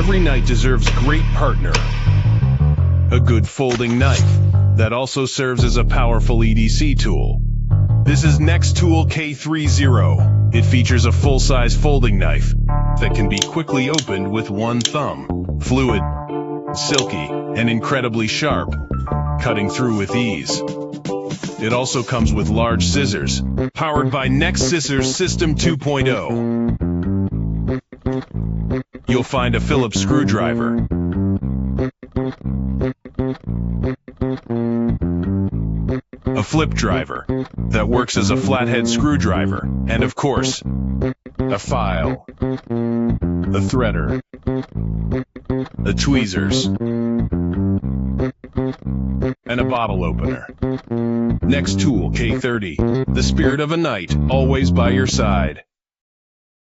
Every knife deserves great partner. A good folding knife that also serves as a powerful EDC tool. This is NexTool K30. It features a full-size folding knife that can be quickly opened with one thumb. Fluid, silky, and incredibly sharp, cutting through with ease. It also comes with large scissors, powered by Next Scissors System 2.0. You'll find a Phillips screwdriver, a flip driver that works as a flathead screwdriver, and of course, a file, a threader, the tweezers, and a bottle opener. NexTool K30, the spirit of a knight, always by your side.